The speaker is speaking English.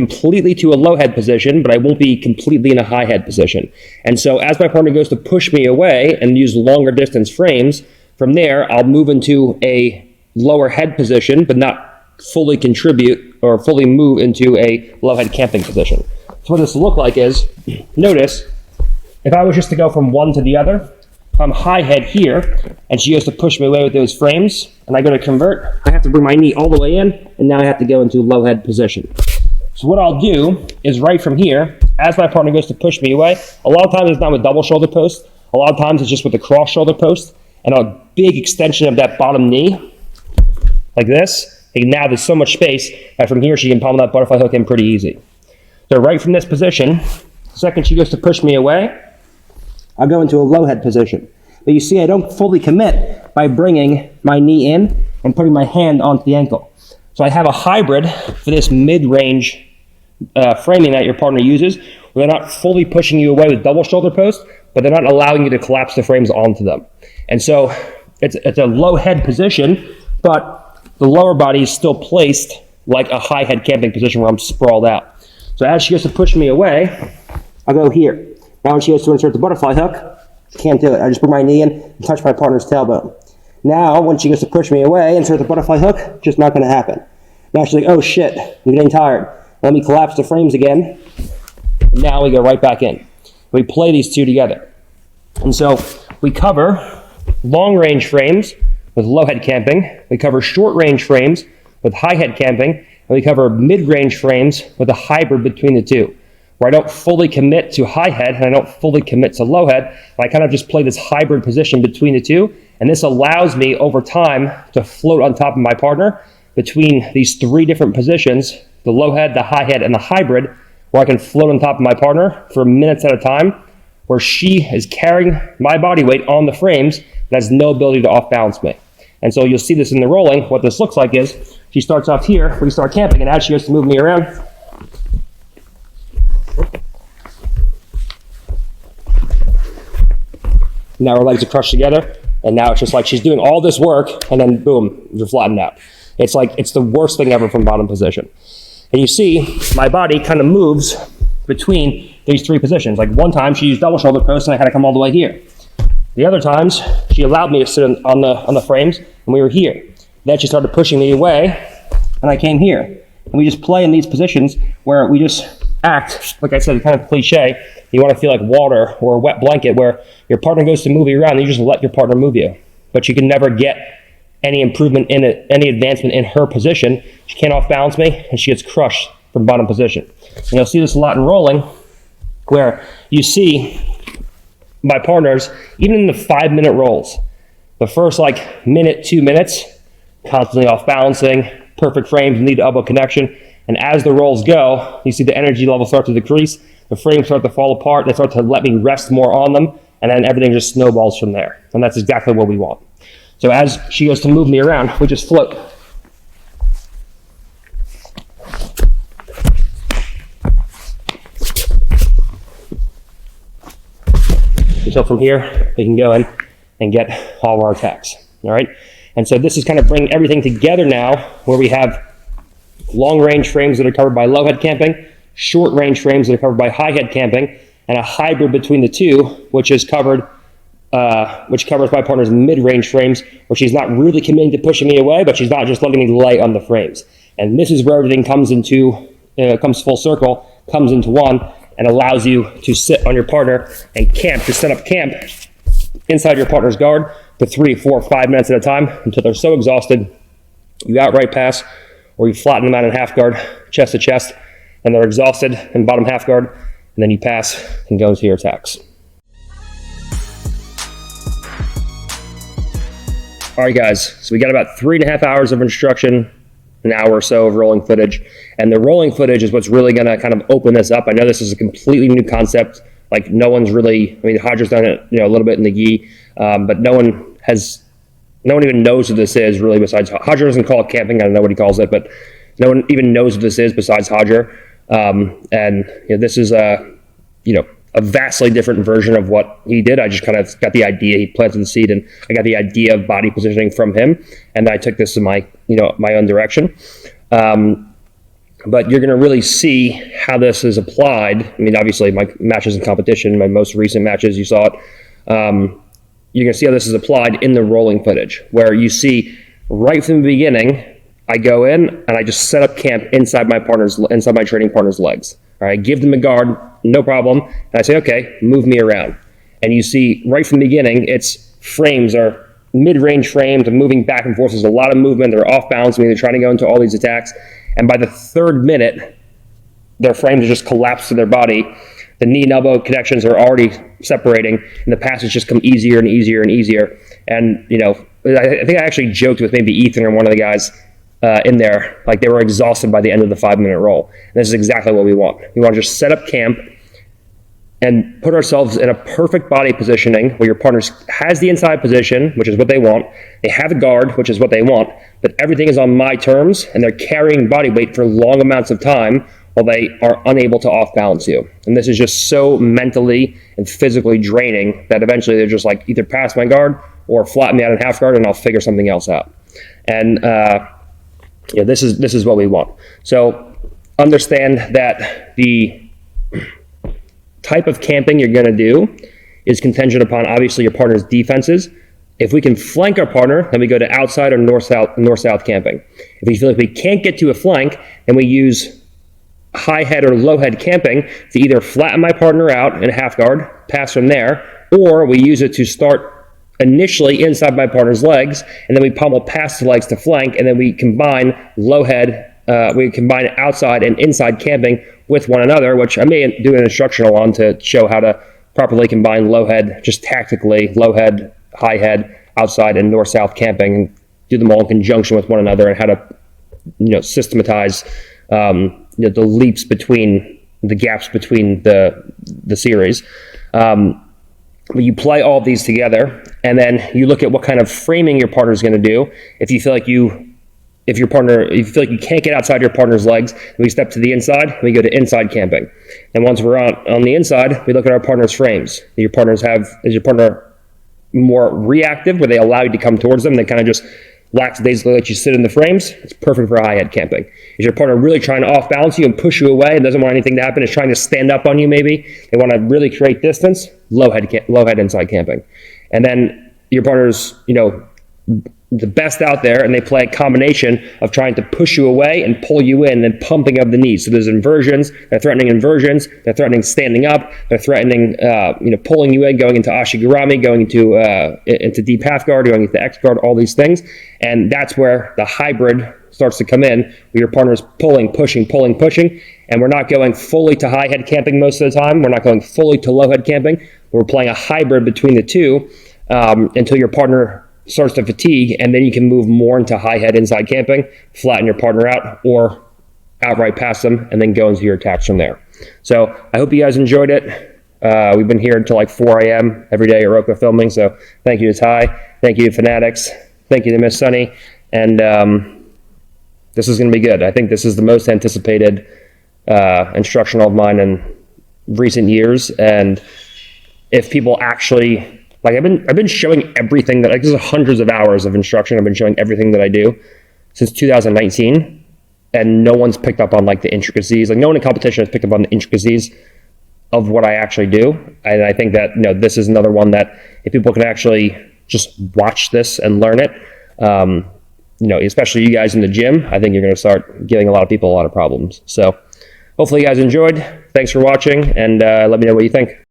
completely to a low head position, but I won't be completely in a high head position. And so as my partner goes to push me away and use longer distance frames, from there, I'll move into a lower head position, but not fully contribute or fully move into a low head camping position. So what this will look like is, notice, if I was just to go from one to the other, if I'm high head here, and she goes to push me away with those frames, and I go to convert, I have to bring my knee all the way in, and now I have to go into low head position. So what I'll do is right from here, as my partner goes to push me away, a lot of times it's not with double shoulder post, a lot of times it's just with the cross shoulder post, and a big extension of that bottom knee, like this. And now there's so much space that from here she can palm that butterfly hook in pretty easy. So right from this position, the second she goes to push me away, I'll go into a low head position. But you see, I don't fully commit by bringing my knee in and putting my hand onto the ankle. So I have a hybrid for this mid-range framing that your partner uses, where they're not fully pushing you away with double shoulder post, but they're not allowing you to collapse the frames onto them. And so it's a low head position, but the lower body is still placed like a high head camping position where I'm sprawled out. So as she goes to push me away, I'll go here. Now when she goes to insert the butterfly hook, can't do it. I just put my knee in and touch my partner's tailbone. Now when she goes to push me away, insert the butterfly hook, just not going to happen. Now she's like, oh shit, I'm getting tired. Let me collapse the frames again. And now we go right back in. We play these two together. And so we cover long range frames with low head camping. We cover short range frames with high head camping. And we cover mid range frames with a hybrid between the two, where I don't fully commit to high head and I don't fully commit to low head. And I kind of just play this hybrid position between the two. And this allows me over time to float on top of my partner between these three different positions, the low head, the high head, and the hybrid, where I can float on top of my partner for minutes at a time, where she is carrying my body weight on the frames and has no ability to off balance me. And so you'll see this in the rolling. What this looks like is she starts off here, we start camping, and as she goes to move me around, now her legs are crushed together, and now it's just like she's doing all this work, and then boom, you're flattened out. It's like, it's the worst thing ever from bottom position. And you see, my body kind of moves between these three positions. Like one time she used double shoulder post and I had to come all the way here. The other times, she allowed me to sit on the frames and we were here. Then she started pushing me away and I came here. And we just play in these positions where we just act, like I said, kind of cliche. You want to feel like water or a wet blanket where your partner goes to move you around and you just let your partner move you. But you can never get any improvement in it, any advancement in her position. She can't off balance me and she gets crushed from bottom position. And you'll see this a lot in rolling, where you see my partners, even in the 5-minute rolls, the first like minute, 2 minutes, constantly off balancing, perfect frames, knee to elbow connection. And as the rolls go, you see the energy level start to decrease, the frames start to fall apart, they start to let me rest more on them, and then everything just snowballs from there. And that's exactly what we want. So as she goes to move me around, we just float. And so from here, we can go in and get all of our attacks, all right? And so this is kind of bringing everything together now, where we have long range frames that are covered by low head camping, short range frames that are covered by high head camping, and a hybrid between the two, which is covered, which covers my partner's mid-range frames, where she's not really committing to pushing me away, but she's not just letting me lay on the frames. And this is where everything comes into, comes full circle, comes into one, and allows you to sit on your partner and camp, to set up camp inside your partner's guard for 3, 4, 5 minutes at a time until they're so exhausted, you outright pass, or you flatten them out in half guard, chest to chest, and they're exhausted in bottom half guard, and then you pass and go into your attacks. All right, guys, so we got about 3.5 hours of instruction, an hour or so of rolling footage, and the rolling footage is what's really gonna kind of open this up. I know this is a completely new concept. Like no one's really, I mean, Hodger's done it, a little bit in the gi, but no one even knows what this is really besides, Hodger doesn't call it camping, I don't know what he calls it, but no one even knows what this is besides Hodger. And this is a vastly different version of what he did. I just kind of got the idea, he planted the seed, and I got the idea of body positioning from him, and I took this in my, my own direction. but you're going to really see how this is applied. I mean, obviously, my matches in competition, my most recent matches, you saw it. You're going to see how this is applied in the rolling footage, where you see right from the beginning, I go in and I just set up camp inside my training partner's legs. All right, give them a guard, no problem. And I say, okay, move me around. And you see right from the beginning, its frames are mid-range frames and moving back and forth. There's a lot of movement. They're off balance. I mean, they're trying to go into all these attacks. And by the third minute, their frames just collapse to their body. The knee and elbow connections are already separating, and the passes just come easier and easier and easier. And, you know, I think I actually joked with maybe Ethan or one of the guys in there, like they were exhausted by the end of the 5-minute roll. And this is exactly what we want. We want to just set up camp and put ourselves in a perfect body positioning where your partner has the inside position, which is what they want. They have a guard, which is what they want, but everything is on my terms, and they're carrying body weight for long amounts of time while they are unable to off-balance you. And this is just so mentally and physically draining that eventually they're just like, either pass my guard or flatten me out in half guard, and I'll figure something else out. And yeah, this is what we want. So understand that the type of camping you're going to do is contingent upon obviously your partner's defenses. If we can flank our partner, then we go to outside or north-south camping. If we feel like we can't get to a flank, then we use high head or low head camping to either flatten my partner out in a half guard, pass from there, or we use it to start initially inside my partner's legs, and then we pummel past the legs to flank, and then we combine low head, we combine outside and inside camping with one another, which I may do an instructional on to show how to properly combine low head, just tactically, low head, high head, outside, and north-south camping, and do them all in conjunction with one another, and how to, you know, systematize the leaps between the gaps between the series. You play all of these together, and then you look at what kind of framing your partner is going to do. If you feel like if you feel like you can't get outside your partner's legs, we step to the inside, we go to inside camping. And once we're on the inside, we look at our partner's frames. Is your partner more reactive, where they allow you to come towards them, they kind of just lackadaisically let you sit in the frames? It's perfect for high head camping. Is your partner really trying to off balance you and push you away and doesn't want anything to happen, is trying to stand up on you maybe, they want to really create distance? Low head inside camping. And then your partner's, you know, the best out there, and they play a combination of trying to push you away and pull you in, and pumping of the knees. So there's inversions. They're threatening inversions. They're threatening standing up. They're threatening, pulling you in, going into ashigurami, going into deep half guard, going into X guard, all these things. And that's where the hybrid starts to come in, where your partner's pulling, pushing, and we're not going fully to high head camping most of the time. We're not going fully to low head camping. We're playing a hybrid between the two until your partner starts to fatigue, and then you can move more into high head inside camping, flatten your partner out, or outright pass them, and then go into your attacks from there. So I hope you guys enjoyed it. We've been here until like 4 a.m. every day at Roka filming, so thank you to Ty, thank you to Fanatics, thank you to Miss Sunny, and this is going to be good. I think this is the most anticipated instructional of mine in recent years, and if people actually... Like I've been showing everything that, like, this is hundreds of hours of instruction. I've been showing everything that I do since 2019, and no one's picked up on like the intricacies. Like no one in competition has picked up on the intricacies of what I actually do. And I think that, you know, this is another one that if people can actually just watch this and learn it, you know, especially you guys in the gym, I think you're going to start giving a lot of people a lot of problems. So hopefully you guys enjoyed. Thanks for watching, and let me know what you think.